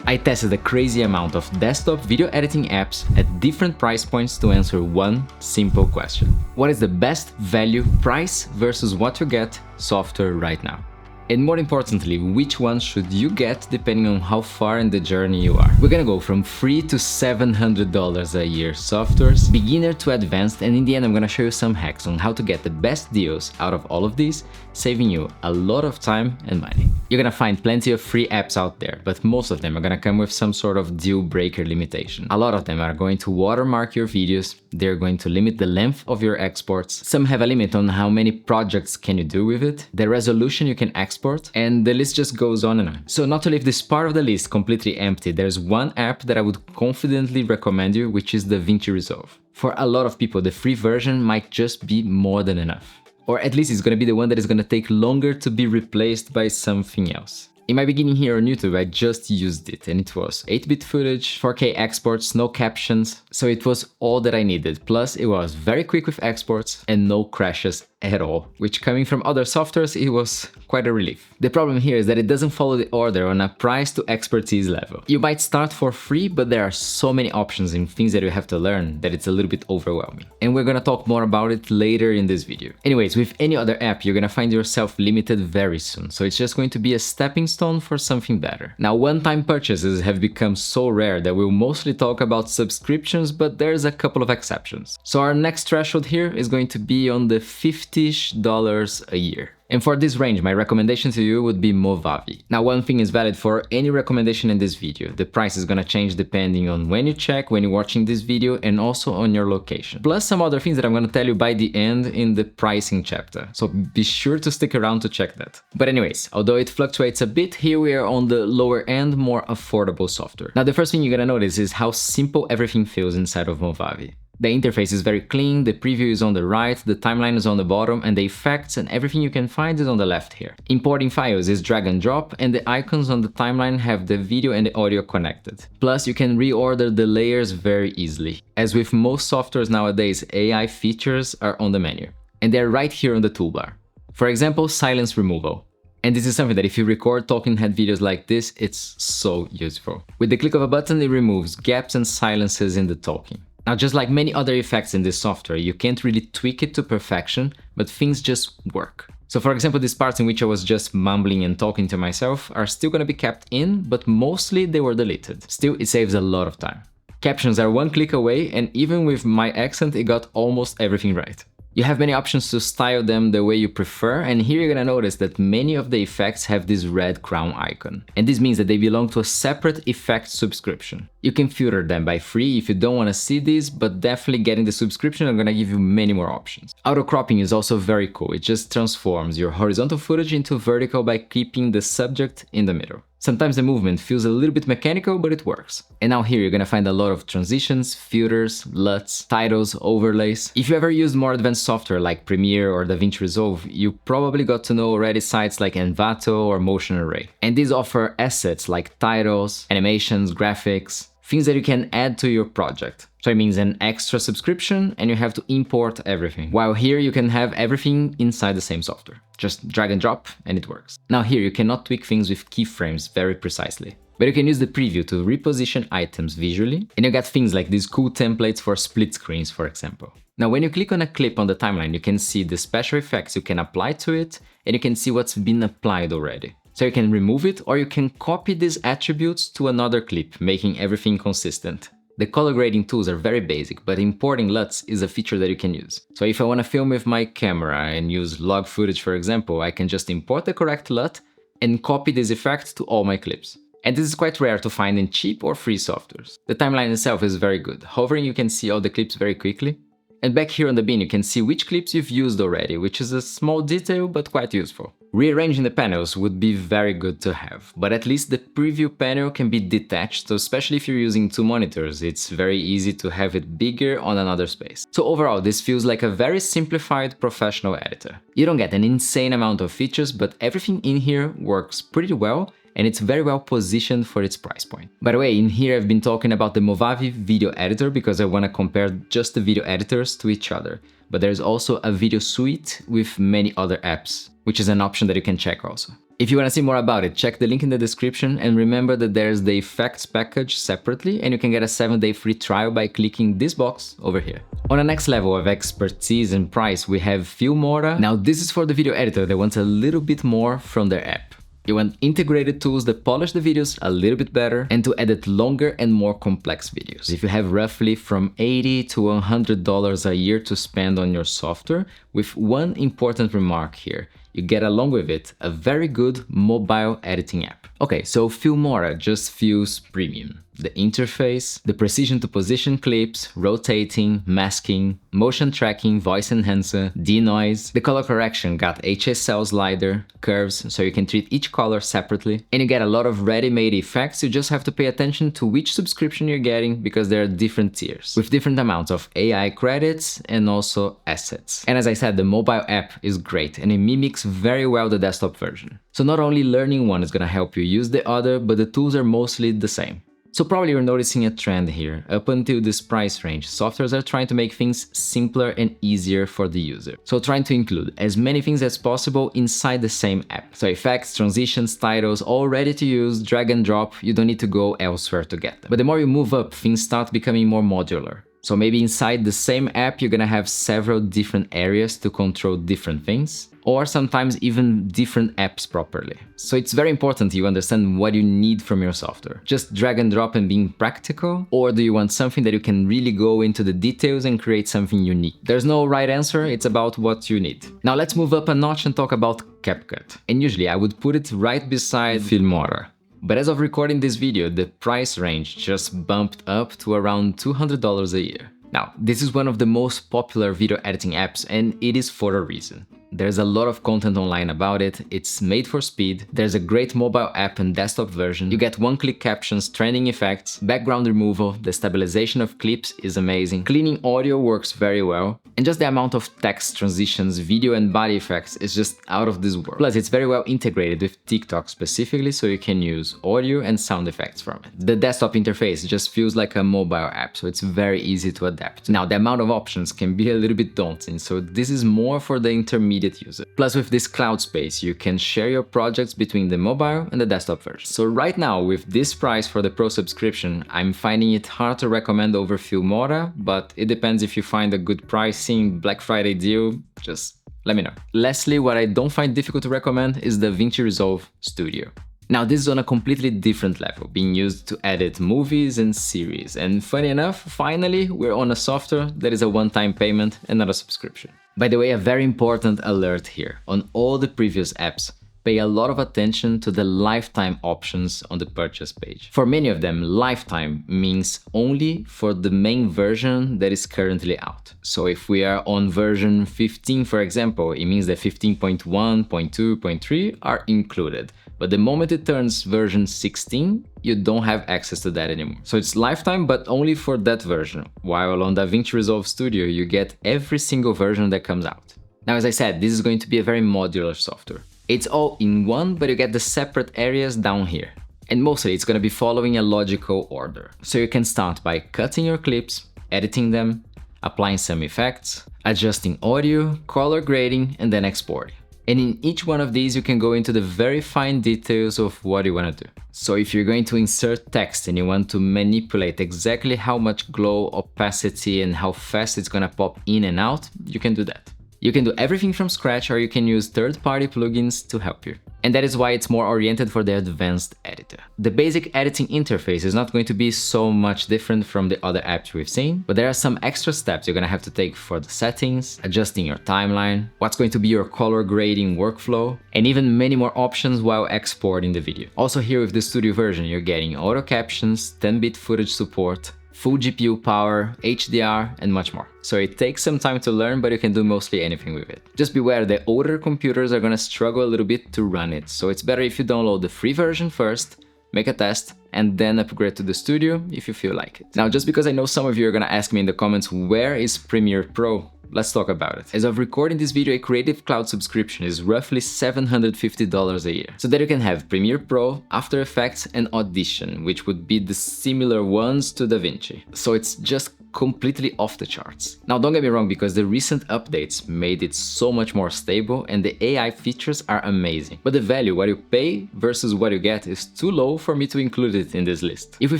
I tested a crazy amount of desktop video editing apps at different price points to answer one simple question. What is the best value price versus what you get software right now? And more importantly, which one should you get depending on how far in the journey you are? We're gonna go from free to $700 a year softwares, beginner to advanced, and in the end I'm gonna show you some hacks on how to get the best deals out of all of these, saving you a lot of time and money. You're gonna find plenty of free apps out there, but most of them are gonna come with some sort of deal breaker limitation. A lot of them are going to watermark your videos, they're going to limit the length of your exports, some have a limit on how many projects can you do with it, the resolution you can export, and the list just goes on and on. So not to leave this part of the list completely empty, there's one app that I would confidently recommend you, which is DaVinci Resolve. For a lot of people, the free version might just be more than enough. Or at least it's gonna be the one that is gonna take longer to be replaced by something else. In my beginning here on YouTube, I just used it and it was 8-bit footage, 4K exports, no captions, so it was all that I needed. Plus it was very quick with exports and no crashes at all, which coming from other softwares, it was quite a relief. The problem here is that it doesn't follow the order on a price to expertise level. You might start for free, but there are so many options and things that you have to learn that it's a little bit overwhelming. And we're gonna talk more about it later in this video. Anyways, with any other app, you're gonna find yourself limited very soon, so it's just going to be a stepping stone for something better. Now, one-time purchases have become so rare that we'll mostly talk about subscriptions, but there's a couple of exceptions. So our next threshold here is going to be on the $50 a year. And for this range, my recommendation to you would be Movavi. Now, one thing is valid for any recommendation in this video. The price is gonna change depending on when you check, when you're watching this video, and also on your location. Plus some other things that I'm gonna tell you by the end in the pricing chapter. So be sure to stick around to check that. But anyways, although it fluctuates a bit, here we are on the lower end, more affordable software. Now, the first thing you're gonna notice is how simple everything feels inside of Movavi. The interface is very clean, the preview is on the right, the timeline is on the bottom, and the effects and everything you can find is on the left here. Importing files is drag and drop, and the icons on the timeline have the video and the audio connected. Plus, you can reorder the layers very easily. As with most softwares nowadays, AI features are on the menu, and they're right here on the toolbar. For example, silence removal. And this is something that if you record talking head videos like this, it's so useful. With the click of a button, it removes gaps and silences in the talking. Now, just like many other effects in this software, you can't really tweak it to perfection, but things just work. So for example, these parts in which I was just mumbling and talking to myself are still gonna be kept in, but mostly they were deleted. Still, it saves a lot of time. Captions are one click away, and even with my accent, it got almost everything right. You have many options to style them the way you prefer, and here you're gonna notice that many of the effects have this red crown icon. And this means that they belong to a separate effect subscription. You can filter them by free if you don't wanna see these, but definitely getting the subscription are gonna give you many more options. Auto cropping is also very cool. It just transforms your horizontal footage into vertical by keeping the subject in the middle. Sometimes the movement feels a little bit mechanical, but it works. And now here you're gonna find a lot of transitions, filters, LUTs, titles, overlays. If you ever used more advanced software like Premiere or DaVinci Resolve, you probably got to know already sites like Envato or Motion Array. And these offer assets like titles, animations, graphics, things that you can add to your project. So it means an extra subscription and you have to import everything. While here you can have everything inside the same software. Just drag and drop and it works. Now here you cannot tweak things with keyframes very precisely. But you can use the preview to reposition items visually, and you got things like these cool templates for split screens, for example. Now when you click on a clip on the timeline, you can see the special effects you can apply to it, and you can see what's been applied already. So you can remove it, or you can copy these attributes to another clip, making everything consistent. The color grading tools are very basic, but importing LUTs is a feature that you can use. So if I want to film with my camera and use log footage, for example, I can just import the correct LUT and copy this effect to all my clips. And this is quite rare to find in cheap or free softwares. The timeline itself is very good. Hovering, you can see all the clips very quickly. And back here on the bin, you can see which clips you've used already, which is a small detail, but quite useful. Rearranging the panels would be very good to have, but at least the preview panel can be detached, so especially if you're using two monitors, it's very easy to have it bigger on another space. So overall, this feels like a very simplified professional editor. You don't get an insane amount of features, but everything in here works pretty well, and it's very well positioned for its price point. By the way, in here I've been talking about the Movavi video editor because I want to compare just the video editors to each other. But there's also a video suite with many other apps, which is an option that you can check also. If you want to see more about it, check the link in the description, and remember that there's the effects package separately, and you can get a 7-day free trial by clicking this box over here. On the next level of expertise and price, we have Filmora. Now this is for the video editor that wants a little bit more from their app. You want integrated tools that polish the videos a little bit better and to edit longer and more complex videos. If you have roughly from $80 to $100 a year to spend on your software, with one important remark here, you get along with it a very good mobile editing app. Okay, so Filmora just feels premium. The interface, the precision to position clips, rotating, masking, motion tracking, voice enhancer, denoise, the color correction got HSL slider, curves, so you can treat each color separately, and you get a lot of ready-made effects. You just have to pay attention to which subscription you're getting because there are different tiers with different amounts of AI credits and also assets. And as I said, the mobile app is great and it mimics very well the desktop version. So not only learning one is gonna help you use the other, but the tools are mostly the same. So probably you're noticing a trend here. Up until this price range, softwares are trying to make things simpler and easier for the user. So trying to include as many things as possible inside the same app. So effects, transitions, titles, all ready to use, drag and drop, you don't need to go elsewhere to get them. But the more you move up, things start becoming more modular. So maybe inside the same app, you're gonna have several different areas to control different things, or sometimes even different apps properly. So it's very important you understand what you need from your software. Just drag and drop and being practical, or do you want something that you can really go into the details and create something unique? There's no right answer, it's about what you need. Now let's move up a notch and talk about CapCut. And usually I would put it right beside Filmora. But as of recording this video, the price range just bumped up to around $200 a year. Now, this is one of the most popular video editing apps, and it is for a reason. There's a lot of content online about it, it's made for speed, there's a great mobile app and desktop version, you get one-click captions, trending effects, background removal, the stabilization of clips is amazing, cleaning audio works very well, and just the amount of text, transitions, video and body effects is just out of this world. Plus, it's very well integrated with TikTok specifically, so you can use audio and sound effects from it. The desktop interface just feels like a mobile app, so it's very easy to adapt. Now, the amount of options can be a little bit daunting, so this is more for the intermediate user. Plus, with this cloud space, you can share your projects between the mobile and the desktop version. So right now, with this price for the Pro subscription, I'm finding it hard to recommend over Filmora, but it depends if you find a good pricing, Black Friday deal, just let me know. Lastly, what I don't find difficult to recommend is the DaVinci Resolve Studio. Now this is on a completely different level, being used to edit movies and series, and funny enough, finally we're on a software that is a one-time payment and not a subscription. By the way, a very important alert here. On all the previous apps, pay a lot of attention to the lifetime options on the purchase page. For many of them, lifetime means only for the main version that is currently out. So if we are on version 15, for example, it means that 15.1, 0.2, 0.3 are included. But the moment it turns version 16, you don't have access to that anymore. So it's lifetime, but only for that version. While on DaVinci Resolve Studio, you get every single version that comes out. Now, as I said, this is going to be a very modular software. It's all in one, but you get the separate areas down here. And mostly it's going to be following a logical order. So you can start by cutting your clips, editing them, applying some effects, adjusting audio, color grading, and then exporting. And in each one of these, you can go into the very fine details of what you want to do. So if you're going to insert text and you want to manipulate exactly how much glow, opacity, and how fast it's going to pop in and out, you can do that. You can do everything from scratch, or you can use third-party plugins to help you. And that is why it's more oriented for the advanced editor. The basic editing interface is not going to be so much different from the other apps we've seen, but there are some extra steps you're gonna have to take for the settings, adjusting your timeline, what's going to be your color grading workflow, and even many more options while exporting the video. Also here with the studio version, you're getting auto captions, 10-bit footage support, full GPU power, HDR, and much more. So it takes some time to learn, but you can do mostly anything with it. Just beware that older computers are gonna struggle a little bit to run it, so it's better if you download the free version first, make a test, and then upgrade to the studio if you feel like it. Now, just because I know some of you are gonna ask me in the comments, where is Premiere Pro? let's talk about it. As of recording this video, a Creative Cloud subscription is roughly $750 a year, so that you can have Premiere Pro, After Effects, and Audition, which would be the similar ones to DaVinci. So it's just completely off the charts. Now don't get me wrong, because the recent updates made it so much more stable and the AI features are amazing, but the value, what you pay versus what you get, is too low for me to include it in this list. If we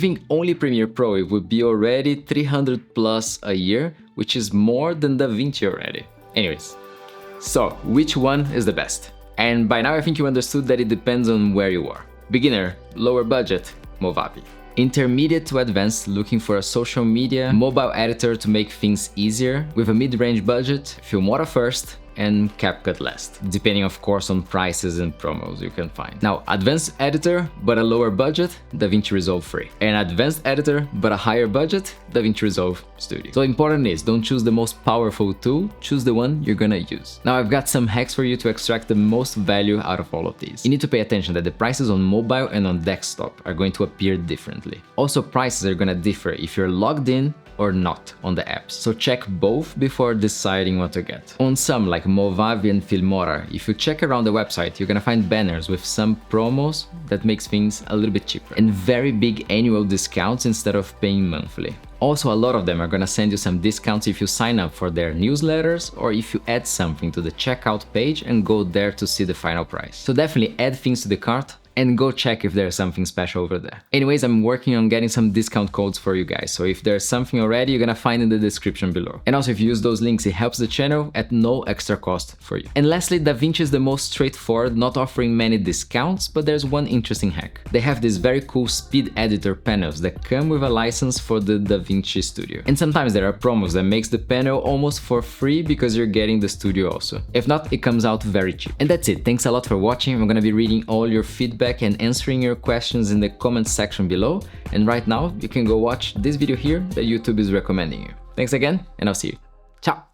think only Premiere Pro, it would be already 300 plus a year, which is more than DaVinci already. Anyways, so which one is the best? And by now I think you understood that it depends on where you are. Beginner, lower budget, Movavi. Intermediate to advanced, looking for a social media mobile editor to make things easier, with a mid-range budget, Filmora first, and CapCut last, depending of course on prices and promos you can find. Now, advanced editor but a lower budget, DaVinci Resolve Free. And advanced editor but a higher budget, DaVinci Resolve Studio. So important is, don't choose the most powerful tool, choose the one you're gonna use. Now I've got some hacks for you to extract the most value out of all of these. You need to pay attention that the prices on mobile and on desktop are going to appear differently. Also, prices are gonna differ if you're logged in or not on the apps, so check both before deciding what to get. On some, like Movavi and Filmora, if you check around the website, you're gonna find banners with some promos that makes things a little bit cheaper, and very big annual discounts instead of paying monthly. Also, a lot of them are gonna send you some discounts if you sign up for their newsletters or if you add something to the checkout page and go there to see the final price. So definitely add things to the cart and go check if there's something special over there. Anyways, I'm working on getting some discount codes for you guys, so if there's something already, you're gonna find in the description below. And also, if you use those links, it helps the channel at no extra cost for you. And lastly, DaVinci is the most straightforward, not offering many discounts, but there's one interesting hack. They have these very cool speed editor panels that come with a license for the DaVinci Studio. And sometimes there are promos that makes the panel almost for free because you're getting the studio also. If not, it comes out very cheap. And that's it. Thanks a lot for watching. I'm gonna be reading all your feedback and answering your questions in the comments section below. And right now, you can go watch this video here that YouTube is recommending you. Thanks again, and I'll see you. Ciao!